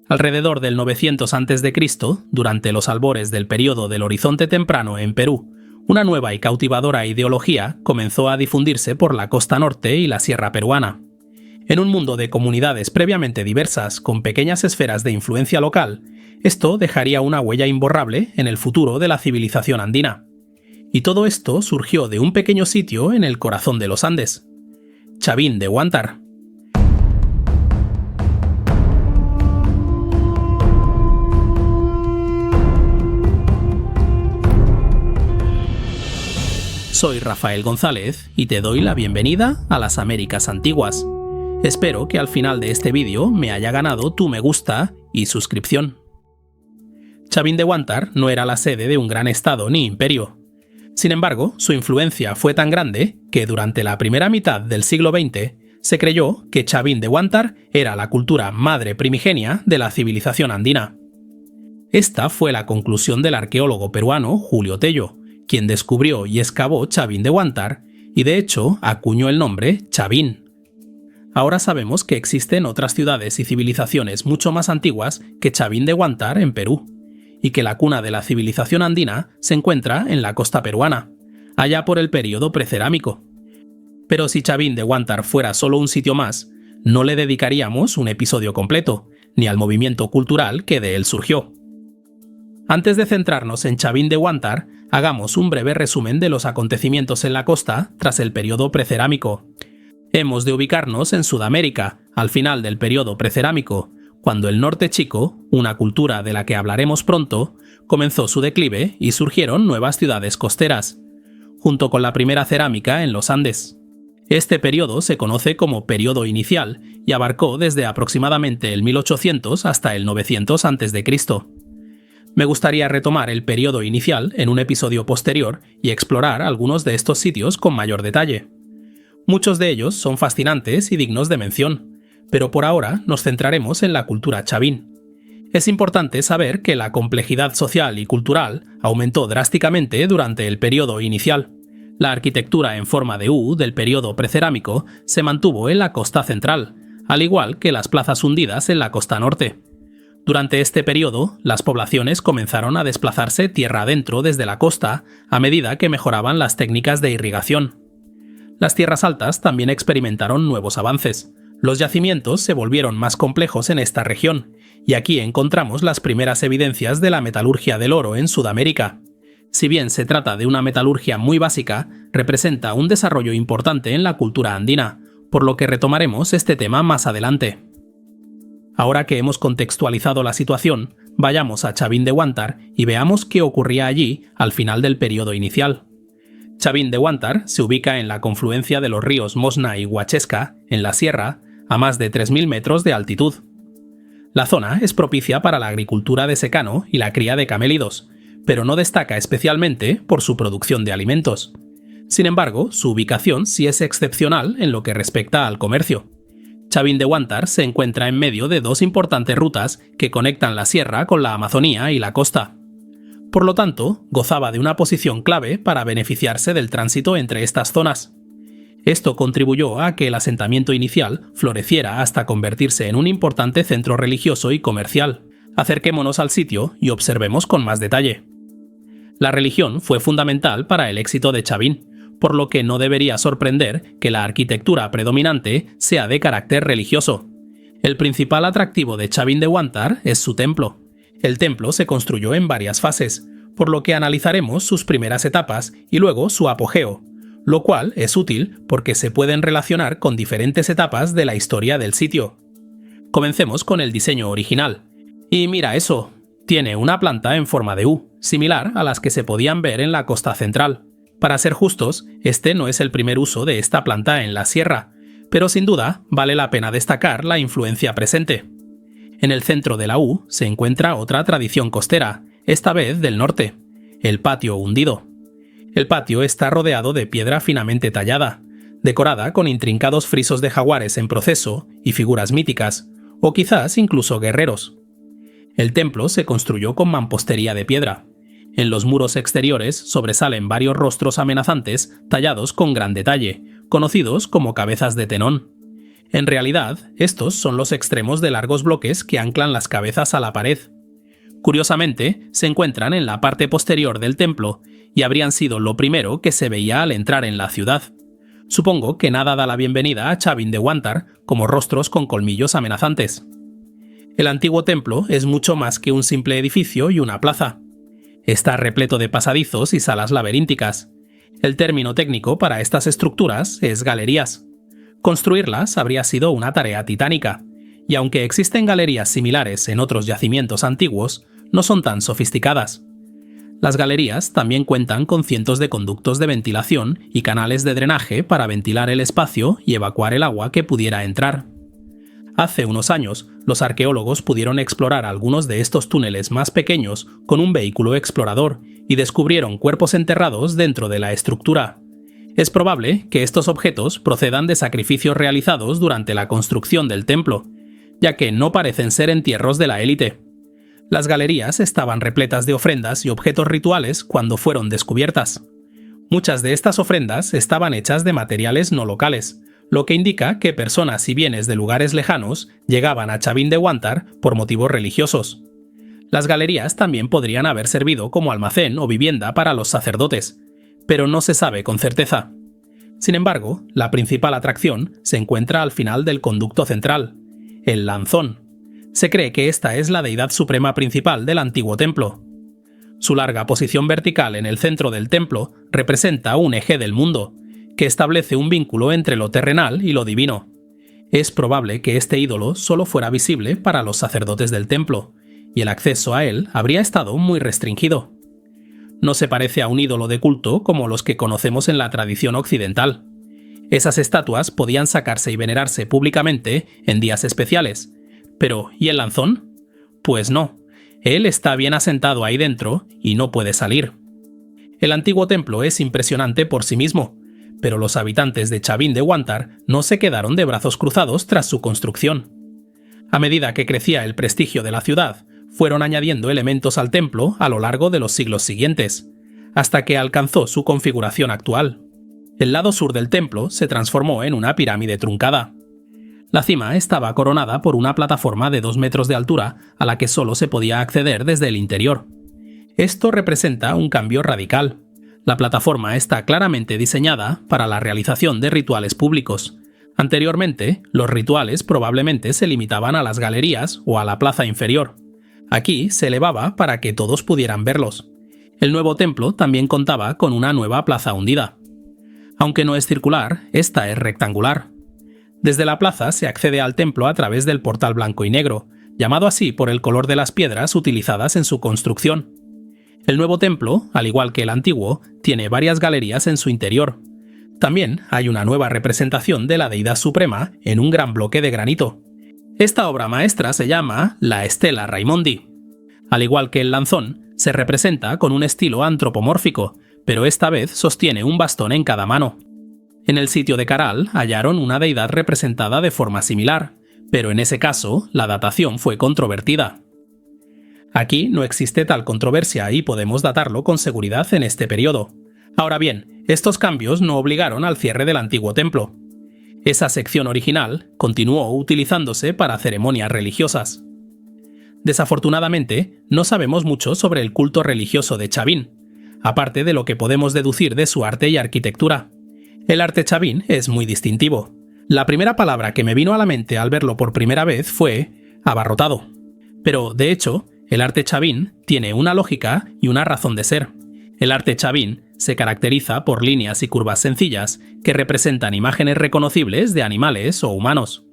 Alrededor del 900 a.C., durante los albores del período del Horizonte Temprano en Perú, una nueva y cautivadora ideología comenzó a difundirse por la costa norte y la sierra peruana. En un mundo de comunidades previamente diversas con pequeñas esferas de influencia local, esto dejaría una huella imborrable en el futuro de la civilización andina. Y todo esto surgió de un pequeño sitio en el corazón de los Andes, Chavín de Huántar. Soy Rafael González y te doy la bienvenida a las Américas Antiguas. Espero que al final de este vídeo me haya ganado tu me gusta y suscripción. Chavín de Huántar no era la sede de un gran estado ni imperio. Sin embargo, su influencia fue tan grande que durante la primera mitad del siglo XX se creyó que Chavín de Huántar era la cultura madre primigenia de la civilización andina. Esta fue la conclusión del arqueólogo peruano Julio Tello, quien descubrió y excavó Chavín de Huántar y de hecho acuñó el nombre Chavín. Ahora sabemos que existen otras ciudades y civilizaciones mucho más antiguas que Chavín de Huántar en Perú, y que la cuna de la civilización andina se encuentra en la costa peruana, allá por el período precerámico. Pero si Chavín de Huántar fuera solo un sitio más, no le dedicaríamos un episodio completo, ni al movimiento cultural que de él surgió. Antes de centrarnos en Chavín de Huántar, hagamos un breve resumen de los acontecimientos en la costa tras el período precerámico. Hemos de ubicarnos en Sudamérica, al final del período precerámico, cuando el Norte Chico, una cultura de la que hablaremos pronto, comenzó su declive y surgieron nuevas ciudades costeras, junto con la primera cerámica en los Andes. Este período se conoce como período inicial y abarcó desde aproximadamente el 1800 hasta el 900 a.C. Me gustaría retomar el período inicial en un episodio posterior y explorar algunos de estos sitios con mayor detalle. Muchos de ellos son fascinantes y dignos de mención, pero por ahora nos centraremos en la cultura chavín. Es importante saber que la complejidad social y cultural aumentó drásticamente durante el período inicial. La arquitectura en forma de U del período precerámico se mantuvo en la costa central, al igual que las plazas hundidas en la costa norte. Durante este periodo, las poblaciones comenzaron a desplazarse tierra adentro desde la costa a medida que mejoraban las técnicas de irrigación. Las tierras altas también experimentaron nuevos avances. Los yacimientos se volvieron más complejos en esta región, y aquí encontramos las primeras evidencias de la metalurgia del oro en Sudamérica. Si bien se trata de una metalurgia muy básica, representa un desarrollo importante en la cultura andina, por lo que retomaremos este tema más adelante. Ahora que hemos contextualizado la situación, vayamos a Chavín de Huántar y veamos qué ocurría allí al final del período inicial. Chavín de Huántar se ubica en la confluencia de los ríos Mosna y Huachesca, en la sierra, a más de 3.000 metros de altitud. La zona es propicia para la agricultura de secano y la cría de camélidos, pero no destaca especialmente por su producción de alimentos. Sin embargo, su ubicación sí es excepcional en lo que respecta al comercio. Chavín de Huántar se encuentra en medio de dos importantes rutas que conectan la sierra con la Amazonía y la costa. Por lo tanto, gozaba de una posición clave para beneficiarse del tránsito entre estas zonas. Esto contribuyó a que el asentamiento inicial floreciera hasta convertirse en un importante centro religioso y comercial. Acerquémonos al sitio y observemos con más detalle. La religión fue fundamental para el éxito de Chavín, por lo que no debería sorprender que la arquitectura predominante sea de carácter religioso. El principal atractivo de Chavín de Huántar es su templo. El templo se construyó en varias fases, por lo que analizaremos sus primeras etapas y luego su apogeo, lo cual es útil porque se pueden relacionar con diferentes etapas de la historia del sitio. Comencemos con el diseño original. Y mira eso, tiene una planta en forma de U, similar a las que se podían ver en la costa central. Para ser justos, este no es el primer uso de esta planta en la sierra, pero sin duda vale la pena destacar la influencia presente. En el centro de la U se encuentra otra tradición costera, esta vez del norte, el patio hundido. El patio está rodeado de piedra finamente tallada, decorada con intrincados frisos de jaguares en proceso y figuras míticas, o quizás incluso guerreros. El templo se construyó con mampostería de piedra. En los muros exteriores sobresalen varios rostros amenazantes tallados con gran detalle, conocidos como cabezas de tenón. En realidad, estos son los extremos de largos bloques que anclan las cabezas a la pared. Curiosamente, se encuentran en la parte posterior del templo y habrían sido lo primero que se veía al entrar en la ciudad. Supongo que nada da la bienvenida a Chavin de Huántar como rostros con colmillos amenazantes. El antiguo templo es mucho más que un simple edificio y una plaza. Está repleto de pasadizos y salas laberínticas. El término técnico para estas estructuras es galerías. Construirlas habría sido una tarea titánica, y aunque existen galerías similares en otros yacimientos antiguos, no son tan sofisticadas. Las galerías también cuentan con cientos de conductos de ventilación y canales de drenaje para ventilar el espacio y evacuar el agua que pudiera entrar. Hace unos años, los arqueólogos pudieron explorar algunos de estos túneles más pequeños con un vehículo explorador y descubrieron cuerpos enterrados dentro de la estructura. Es probable que estos objetos procedan de sacrificios realizados durante la construcción del templo, ya que no parecen ser entierros de la élite. Las galerías estaban repletas de ofrendas y objetos rituales cuando fueron descubiertas. Muchas de estas ofrendas estaban hechas de materiales no locales, lo que indica que personas y bienes de lugares lejanos llegaban a Chavin de Huántar por motivos religiosos. Las galerías también podrían haber servido como almacén o vivienda para los sacerdotes, pero no se sabe con certeza. Sin embargo, la principal atracción se encuentra al final del conducto central, el lanzón. Se cree que esta es la deidad suprema principal del antiguo templo. Su larga posición vertical en el centro del templo representa un eje del mundo, que establece un vínculo entre lo terrenal y lo divino. Es probable que este ídolo solo fuera visible para los sacerdotes del templo, y el acceso a él habría estado muy restringido. No se parece a un ídolo de culto como los que conocemos en la tradición occidental. Esas estatuas podían sacarse y venerarse públicamente en días especiales. Pero, ¿y el lanzón? Pues no. Él está bien asentado ahí dentro y no puede salir. El antiguo templo es impresionante por sí mismo, pero los habitantes de Chavin de Huántar no se quedaron de brazos cruzados tras su construcción. A medida que crecía el prestigio de la ciudad, fueron añadiendo elementos al templo a lo largo de los siglos siguientes, hasta que alcanzó su configuración actual. El lado sur del templo se transformó en una pirámide truncada. La cima estaba coronada por una plataforma de 2 metros de altura a la que solo se podía acceder desde el interior. Esto representa un cambio radical. La plataforma está claramente diseñada para la realización de rituales públicos. Anteriormente, los rituales probablemente se limitaban a las galerías o a la plaza inferior. Aquí se elevaba para que todos pudieran verlos. El nuevo templo también contaba con una nueva plaza hundida. Aunque no es circular, esta es rectangular. Desde la plaza se accede al templo a través del portal blanco y negro, llamado así por el color de las piedras utilizadas en su construcción. El nuevo templo, al igual que el antiguo, tiene varias galerías en su interior. También hay una nueva representación de la deidad suprema en un gran bloque de granito. Esta obra maestra se llama la Stella Raimondi. Al igual que el lanzón, se representa con un estilo antropomórfico, pero esta vez sostiene un bastón en cada mano. En el sitio de Caral hallaron una deidad representada de forma similar, pero en ese caso la datación fue controvertida. Aquí no existe tal controversia y podemos datarlo con seguridad en este periodo. Ahora bien, estos cambios no obligaron al cierre del antiguo templo. Esa sección original continuó utilizándose para ceremonias religiosas. Desafortunadamente, no sabemos mucho sobre el culto religioso de Chavin, aparte de lo que podemos deducir de su arte y arquitectura. El arte Chavin es muy distintivo. La primera palabra que me vino a la mente al verlo por primera vez fue abarrotado. Pero, de hecho, el arte Chavin tiene una lógica y una razón de ser. El arte Chavin se caracteriza por líneas y curvas sencillas que representan imágenes reconocibles de animales o humanos.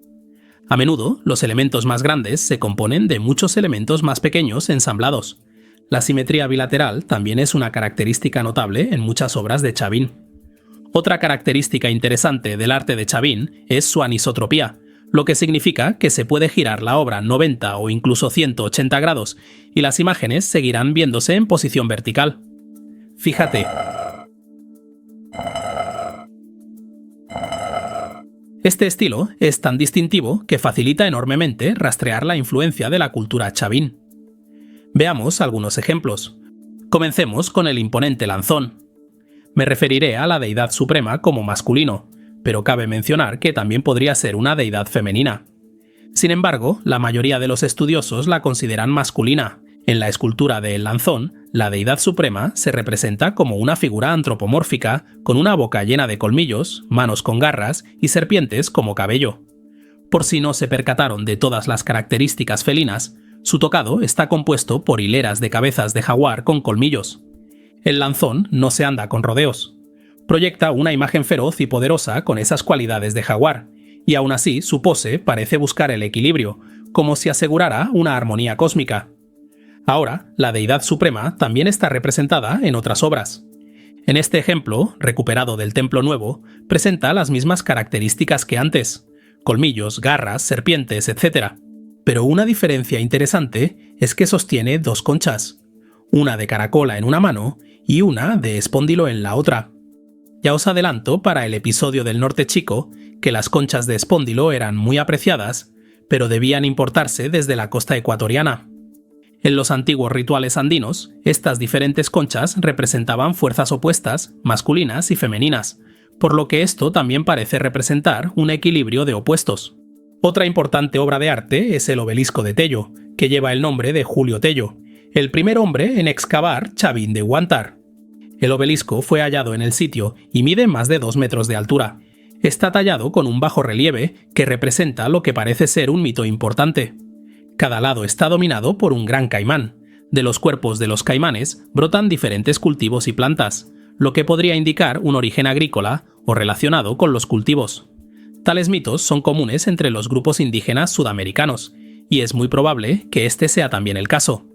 A menudo, los elementos más grandes se componen de muchos elementos más pequeños ensamblados. La simetría bilateral también es una característica notable en muchas obras de Chavin. Otra característica interesante del arte de Chavin es su anisotropía, lo que significa que se puede girar la obra 90 o incluso 180 grados y las imágenes seguirán viéndose en posición vertical. Fíjate. Este estilo es tan distintivo que facilita enormemente rastrear la influencia de la cultura Chavin. Veamos algunos ejemplos. Comencemos con el imponente lanzón. Me referiré a la deidad suprema como masculino, pero cabe mencionar que también podría ser una deidad femenina. Sin embargo, la mayoría de los estudiosos la consideran masculina. En la escultura de El Lanzón, la deidad suprema se representa como una figura antropomórfica con una boca llena de colmillos, manos con garras y serpientes como cabello. Por si no se percataron de todas las características felinas, su tocado está compuesto por hileras de cabezas de jaguar con colmillos. El lanzón no se anda con rodeos. Proyecta una imagen feroz y poderosa con esas cualidades de jaguar, y aún así su pose parece buscar el equilibrio, como si asegurara una armonía cósmica. Ahora, la deidad suprema también está representada en otras obras. En este ejemplo, recuperado del Templo Nuevo, presenta las mismas características que antes: colmillos, garras, serpientes, etc. Pero una diferencia interesante es que sostiene dos conchas, una de caracola en una mano y una de espóndilo en la otra. Ya os adelanto para el episodio del Norte Chico que las conchas de espóndilo eran muy apreciadas, pero debían importarse desde la costa ecuatoriana. En los antiguos rituales andinos, estas diferentes conchas representaban fuerzas opuestas, masculinas y femeninas, por lo que esto también parece representar un equilibrio de opuestos. Otra importante obra de arte es el obelisco de Tello, que lleva el nombre de Julio Tello, el primer hombre en excavar Chavín de Huántar. El obelisco fue hallado en el sitio y mide más de 2 metros de altura. Está tallado con un bajo relieve que representa lo que parece ser un mito importante. Cada lado está dominado por un gran caimán. De los cuerpos de los caimanes brotan diferentes cultivos y plantas, lo que podría indicar un origen agrícola o relacionado con los cultivos. Tales mitos son comunes entre los grupos indígenas sudamericanos, y es muy probable que este sea también el caso.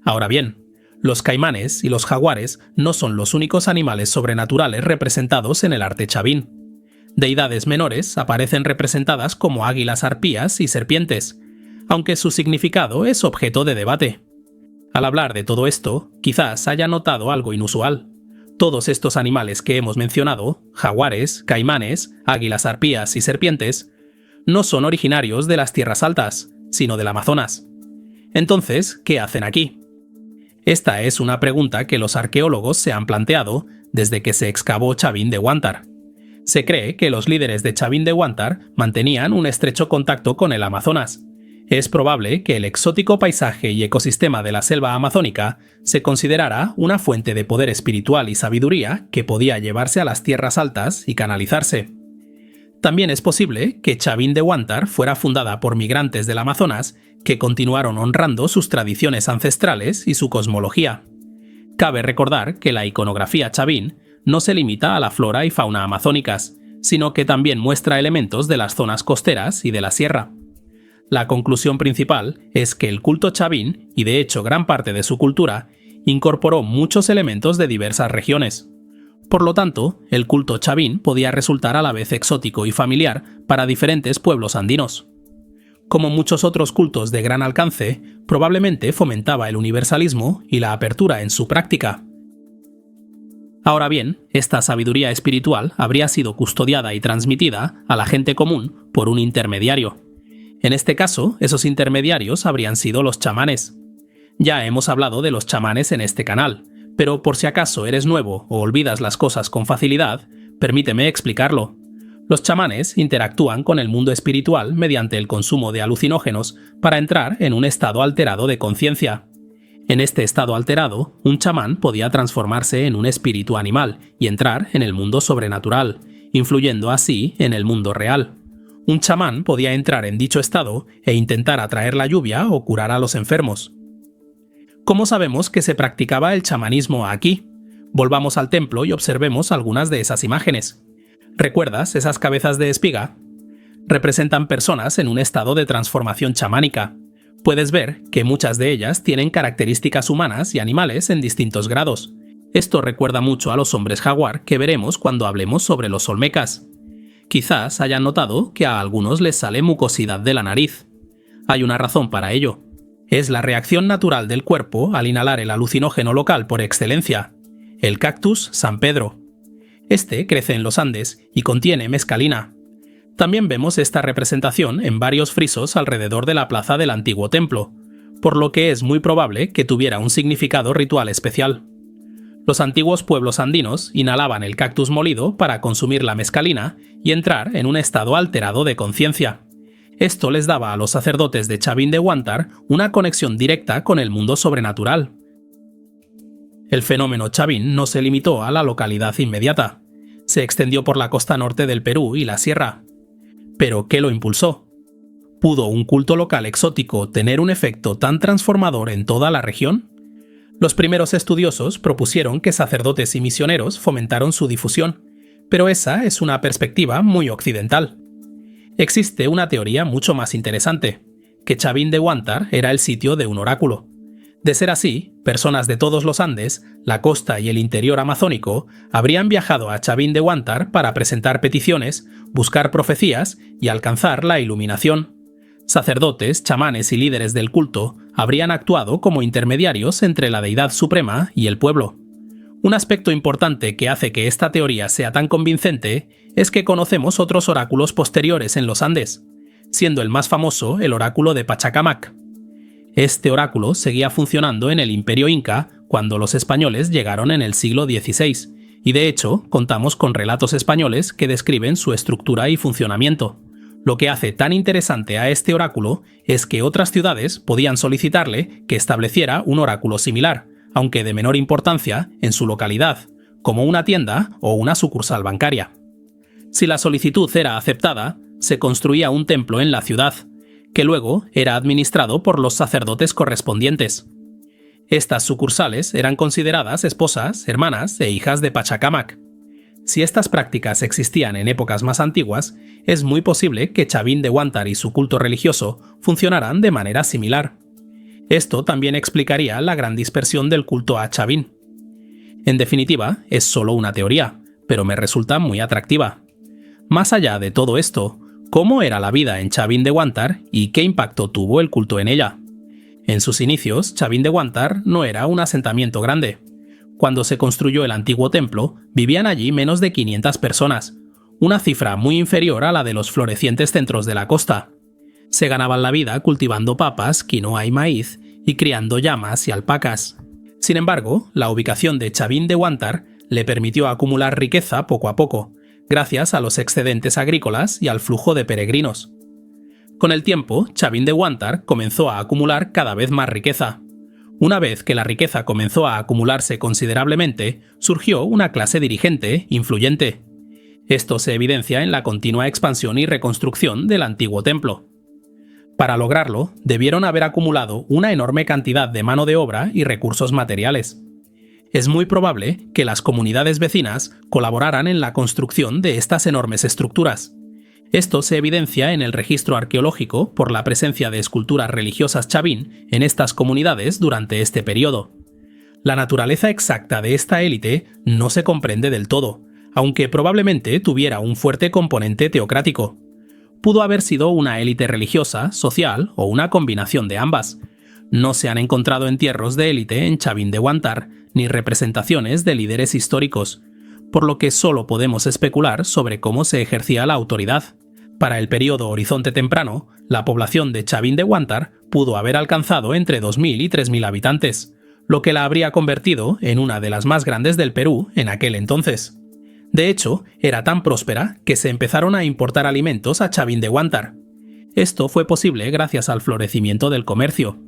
Ahora bien, los caimanes y los jaguares no son los únicos animales sobrenaturales representados en el arte chavín. Deidades menores aparecen representadas como águilas arpías y serpientes, aunque su significado es objeto de debate. Al hablar de todo esto, quizás haya notado algo inusual. Todos estos animales que hemos mencionado, jaguares, caimanes, águilas arpías y serpientes, no son originarios de las tierras altas, sino del Amazonas. Entonces, ¿qué hacen aquí? Esta es una pregunta que los arqueólogos se han planteado desde que se excavó Chavín de Huántar. Se cree que los líderes de Chavín de Huántar mantenían un estrecho contacto con el Amazonas. Es probable que el exótico paisaje y ecosistema de la selva amazónica se considerara una fuente de poder espiritual y sabiduría que podía llevarse a las tierras altas y canalizarse. También es posible que Chavín de Huántar fuera fundada por migrantes del Amazonas que continuaron honrando sus tradiciones ancestrales y su cosmología. Cabe recordar que la iconografía chavín no se limita a la flora y fauna amazónicas, sino que también muestra elementos de las zonas costeras y de la sierra. La conclusión principal es que el culto chavín, y de hecho gran parte de su cultura, incorporó muchos elementos de diversas regiones. Por lo tanto, el culto chavín podía resultar a la vez exótico y familiar para diferentes pueblos andinos. Como muchos otros cultos de gran alcance, probablemente fomentaba el universalismo y la apertura en su práctica. Ahora bien, esta sabiduría espiritual habría sido custodiada y transmitida a la gente común por un intermediario. En este caso, esos intermediarios habrían sido los chamanes. Ya hemos hablado de los chamanes en este canal, pero por si acaso eres nuevo o olvidas las cosas con facilidad, permíteme explicarlo. Los chamanes interactúan con el mundo espiritual mediante el consumo de alucinógenos para entrar en un estado alterado de conciencia. En este estado alterado, un chamán podía transformarse en un espíritu animal y entrar en el mundo sobrenatural, influyendo así en el mundo real. Un chamán podía entrar en dicho estado e intentar atraer la lluvia o curar a los enfermos. ¿Cómo sabemos que se practicaba el chamanismo aquí? Volvamos al templo y observemos algunas de esas imágenes. ¿Recuerdas esas cabezas de espiga? Representan personas en un estado de transformación chamánica. Puedes ver que muchas de ellas tienen características humanas y animales en distintos grados. Esto recuerda mucho a los hombres jaguar que veremos cuando hablemos sobre los olmecas. Quizás hayan notado que a algunos les sale mucosidad de la nariz. Hay una razón para ello. Es la reacción natural del cuerpo al inhalar el alucinógeno local por excelencia, el cactus San Pedro. Este crece en los Andes y contiene mescalina. También vemos esta representación en varios frisos alrededor de la plaza del antiguo templo, por lo que es muy probable que tuviera un significado ritual especial. Los antiguos pueblos andinos inhalaban el cactus molido para consumir la mescalina y entrar en un estado alterado de conciencia. Esto les daba a los sacerdotes de Chavín de Huántar una conexión directa con el mundo sobrenatural. El fenómeno Chavín no se limitó a la localidad inmediata. Se extendió por la costa norte del Perú y la sierra. ¿Pero qué lo impulsó? ¿Pudo un culto local exótico tener un efecto tan transformador en toda la región? Los primeros estudiosos propusieron que sacerdotes y misioneros fomentaron su difusión, pero esa es una perspectiva muy occidental. Existe una teoría mucho más interesante, que Chavín de Huántar era el sitio de un oráculo. De ser así, personas de todos los Andes, la costa y el interior amazónico habrían viajado a Chavín de Huántar para presentar peticiones, buscar profecías y alcanzar la iluminación. Sacerdotes, chamanes y líderes del culto habrían actuado como intermediarios entre la deidad suprema y el pueblo. Un aspecto importante que hace que esta teoría sea tan convincente es que conocemos otros oráculos posteriores en los Andes, siendo el más famoso el oráculo de Pachacamac. Este oráculo seguía funcionando en el Imperio Inca cuando los españoles llegaron en el siglo XVI, y de hecho contamos con relatos españoles que describen su estructura y funcionamiento. Lo que hace tan interesante a este oráculo es que otras ciudades podían solicitarle que estableciera un oráculo similar, aunque de menor importancia, en su localidad, como una tienda o una sucursal bancaria. Si la solicitud era aceptada, se construía un templo en la ciudad, que luego era administrado por los sacerdotes correspondientes. Estas sucursales eran consideradas esposas, hermanas e hijas de Pachacamac. Si estas prácticas existían en épocas más antiguas, es muy posible que Chavín de Huántar y su culto religioso funcionaran de manera similar. Esto también explicaría la gran dispersión del culto a Chavín. En definitiva, es solo una teoría, pero me resulta muy atractiva. Más allá de todo esto, ¿cómo era la vida en Chavín de Huántar y qué impacto tuvo el culto en ella? En sus inicios, Chavín de Huántar no era un asentamiento grande. Cuando se construyó el antiguo templo, vivían allí menos de 500 personas, una cifra muy inferior a la de los florecientes centros de la costa. Se ganaban la vida cultivando papas, quinoa y maíz, y criando llamas y alpacas. Sin embargo, la ubicación de Chavín de Huántar le permitió acumular riqueza poco a poco, gracias a los excedentes agrícolas y al flujo de peregrinos. Con el tiempo, Chavín de Huántar comenzó a acumular cada vez más riqueza. Una vez que la riqueza comenzó a acumularse considerablemente, surgió una clase dirigente influyente. Esto se evidencia en la continua expansión y reconstrucción del antiguo templo. Para lograrlo, debieron haber acumulado una enorme cantidad de mano de obra y recursos materiales. Es muy probable que las comunidades vecinas colaboraran en la construcción de estas enormes estructuras. Esto se evidencia en el registro arqueológico por la presencia de esculturas religiosas chavín en estas comunidades durante este periodo. La naturaleza exacta de esta élite no se comprende del todo, aunque probablemente tuviera un fuerte componente teocrático. Pudo haber sido una élite religiosa, social o una combinación de ambas. No se han encontrado entierros de élite en Chavín de Huántar, ni representaciones de líderes históricos, por lo que solo podemos especular sobre cómo se ejercía la autoridad. Para el periodo Horizonte Temprano, la población de Chavín de Huántar pudo haber alcanzado entre 2.000 y 3.000 habitantes, lo que la habría convertido en una de las más grandes del Perú en aquel entonces. De hecho, era tan próspera que se empezaron a importar alimentos a Chavín de Huántar. Esto fue posible gracias al florecimiento del comercio.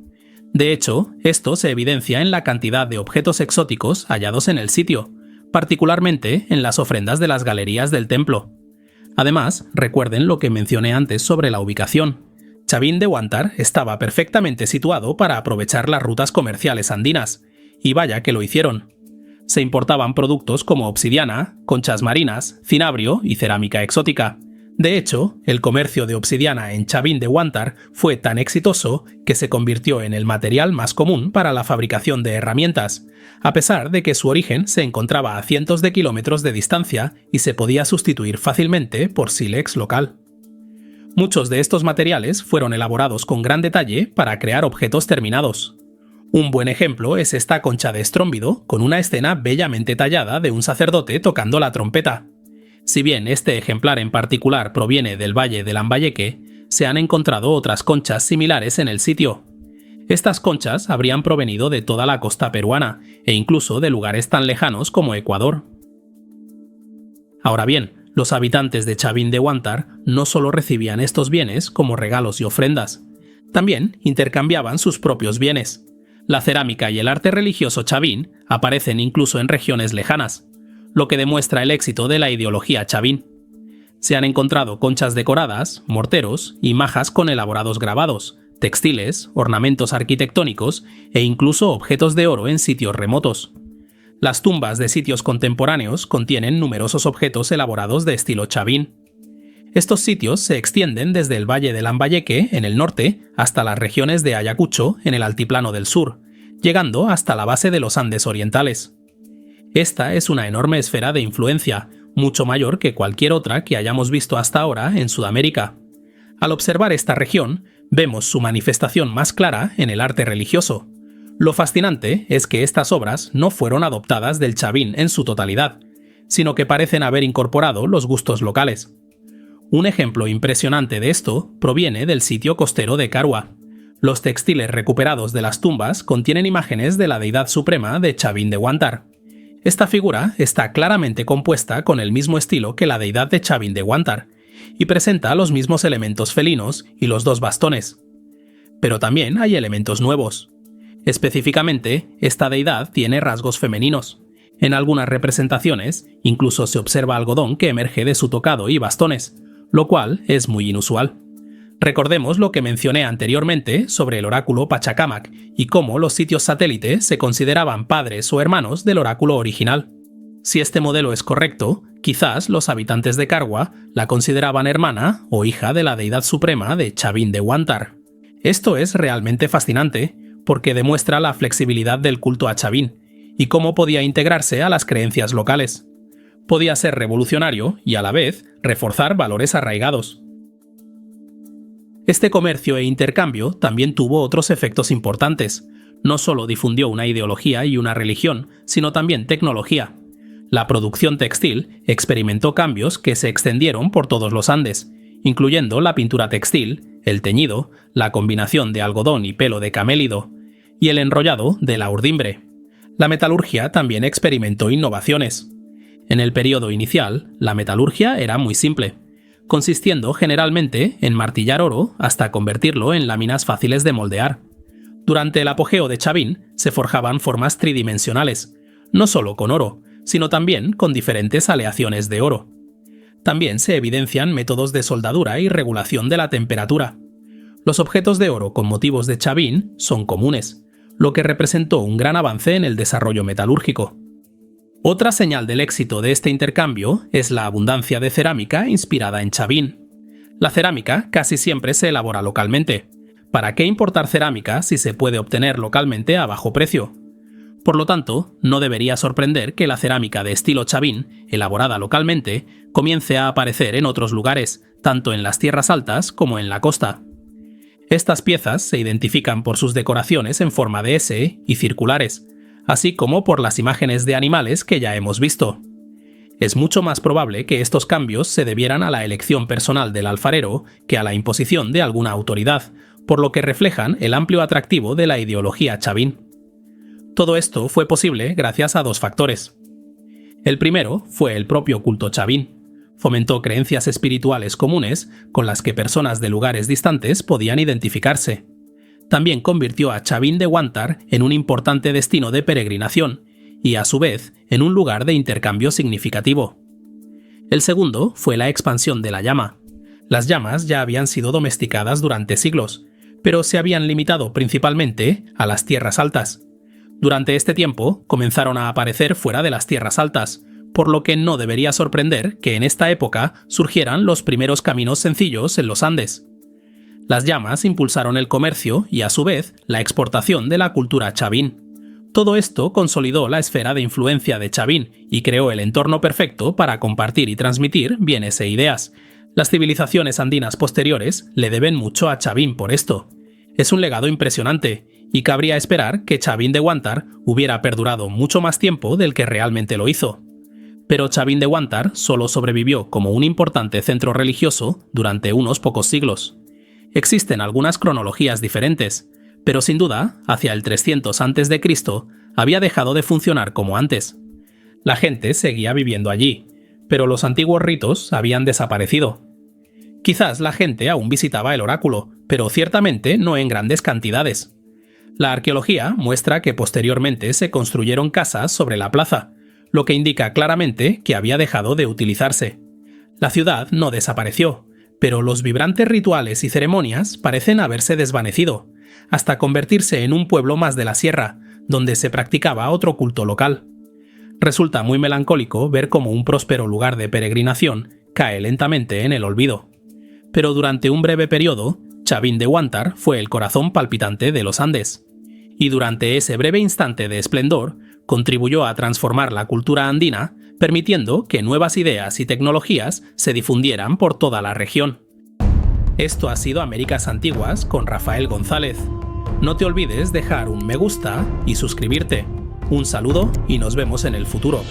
De hecho, esto se evidencia en la cantidad de objetos exóticos hallados en el sitio, particularmente en las ofrendas de las galerías del templo. Además, recuerden lo que mencioné antes sobre la ubicación. Chavín de Huántar estaba perfectamente situado para aprovechar las rutas comerciales andinas, y vaya que lo hicieron. Se importaban productos como obsidiana, conchas marinas, cinabrio y cerámica exótica. De hecho, el comercio de obsidiana en Chavín de Huántar fue tan exitoso que se convirtió en el material más común para la fabricación de herramientas, a pesar de que su origen se encontraba a cientos de kilómetros de distancia y se podía sustituir fácilmente por sílex local. Muchos de estos materiales fueron elaborados con gran detalle para crear objetos terminados. Un buen ejemplo es esta concha de estrómbido con una escena bellamente tallada de un sacerdote tocando la trompeta. Si bien este ejemplar en particular proviene del Valle de Lambayeque, se han encontrado otras conchas similares en el sitio. Estas conchas habrían provenido de toda la costa peruana e incluso de lugares tan lejanos como Ecuador. Ahora bien, los habitantes de Chavín de Huántar no solo recibían estos bienes como regalos y ofrendas, también intercambiaban sus propios bienes. La cerámica y el arte religioso chavín aparecen incluso en regiones lejanas, lo que demuestra el éxito de la ideología chavín. Se han encontrado conchas decoradas, morteros y majas con elaborados grabados, textiles, ornamentos arquitectónicos e incluso objetos de oro en sitios remotos. Las tumbas de sitios contemporáneos contienen numerosos objetos elaborados de estilo chavín. Estos sitios se extienden desde el valle de Lambayeque, en el norte, hasta las regiones de Ayacucho, en el altiplano del sur, llegando hasta la base de los Andes orientales. Esta es una enorme esfera de influencia, mucho mayor que cualquier otra que hayamos visto hasta ahora en Sudamérica. Al observar esta región, vemos su manifestación más clara en el arte religioso. Lo fascinante es que estas obras no fueron adoptadas del chavín en su totalidad, sino que parecen haber incorporado los gustos locales. Un ejemplo impresionante de esto proviene del sitio costero de Carua. Los textiles recuperados de las tumbas contienen imágenes de la deidad suprema de Chavín de Huántar. Esta figura está claramente compuesta con el mismo estilo que la deidad de Chavín de Huántar, y presenta los mismos elementos felinos y los dos bastones. Pero también hay elementos nuevos. Específicamente, esta deidad tiene rasgos femeninos. En algunas representaciones, incluso se observa algodón que emerge de su tocado y bastones, lo cual es muy inusual. Recordemos lo que mencioné anteriormente sobre el oráculo Pachacamac y cómo los sitios satélite se consideraban padres o hermanos del oráculo original. Si este modelo es correcto, quizás los habitantes de Carua la consideraban hermana o hija de la deidad suprema de Chavín de Huántar. Esto es realmente fascinante, porque demuestra la flexibilidad del culto a Chavín y cómo podía integrarse a las creencias locales. Podía ser revolucionario y a la vez reforzar valores arraigados. Este comercio e intercambio también tuvo otros efectos importantes. No solo difundió una ideología y una religión, sino también tecnología. La producción textil experimentó cambios que se extendieron por todos los Andes, incluyendo la pintura textil, el teñido, la combinación de algodón y pelo de camélido, y el enrollado de la urdimbre. La metalurgia también experimentó innovaciones. En el periodo inicial, la metalurgia era muy simple, consistiendo generalmente en martillar oro hasta convertirlo en láminas fáciles de moldear. Durante el apogeo de Chavín se forjaban formas tridimensionales, no solo con oro, sino también con diferentes aleaciones de oro. También se evidencian métodos de soldadura y regulación de la temperatura. Los objetos de oro con motivos de Chavín son comunes, lo que representó un gran avance en el desarrollo metalúrgico. Otra señal del éxito de este intercambio es la abundancia de cerámica inspirada en Chavín. La cerámica casi siempre se elabora localmente. ¿Para qué importar cerámica si se puede obtener localmente a bajo precio? Por lo tanto, no debería sorprender que la cerámica de estilo Chavín, elaborada localmente, comience a aparecer en otros lugares, tanto en las tierras altas como en la costa. Estas piezas se identifican por sus decoraciones en forma de S y circulares, así como por las imágenes de animales que ya hemos visto. Es mucho más probable que estos cambios se debieran a la elección personal del alfarero que a la imposición de alguna autoridad, por lo que reflejan el amplio atractivo de la ideología Chavín. Todo esto fue posible gracias a dos factores. El primero fue el propio culto Chavín. Fomentó creencias espirituales comunes con las que personas de lugares distantes podían identificarse. También convirtió a Chavín de Huántar en un importante destino de peregrinación y, a su vez, en un lugar de intercambio significativo. El segundo fue la expansión de la llama. Las llamas ya habían sido domesticadas durante siglos, pero se habían limitado principalmente a las tierras altas. Durante este tiempo comenzaron a aparecer fuera de las tierras altas, por lo que no debería sorprender que en esta época surgieran los primeros caminos sencillos en los Andes. Las llamas impulsaron el comercio y, a su vez, la exportación de la cultura Chavín. Todo esto consolidó la esfera de influencia de Chavín y creó el entorno perfecto para compartir y transmitir bienes e ideas. Las civilizaciones andinas posteriores le deben mucho a Chavín por esto. Es un legado impresionante, y cabría esperar que Chavín de Huántar hubiera perdurado mucho más tiempo del que realmente lo hizo. Pero Chavín de Huántar solo sobrevivió como un importante centro religioso durante unos pocos siglos. Existen algunas cronologías diferentes, pero sin duda, hacia el 300 a.C., había dejado de funcionar como antes. La gente seguía viviendo allí, pero los antiguos ritos habían desaparecido. Quizás la gente aún visitaba el oráculo, pero ciertamente no en grandes cantidades. La arqueología muestra que posteriormente se construyeron casas sobre la plaza, lo que indica claramente que había dejado de utilizarse. La ciudad no desapareció, pero los vibrantes rituales y ceremonias parecen haberse desvanecido, hasta convertirse en un pueblo más de la sierra, donde se practicaba otro culto local. Resulta muy melancólico ver cómo un próspero lugar de peregrinación cae lentamente en el olvido. Pero durante un breve periodo, Chavín de Huántar fue el corazón palpitante de los Andes. Y durante ese breve instante de esplendor, contribuyó a transformar la cultura andina, permitiendo que nuevas ideas y tecnologías se difundieran por toda la región. Esto ha sido Américas Antiguas con Rafael González. No te olvides dejar un me gusta y suscribirte. Un saludo y nos vemos en el futuro.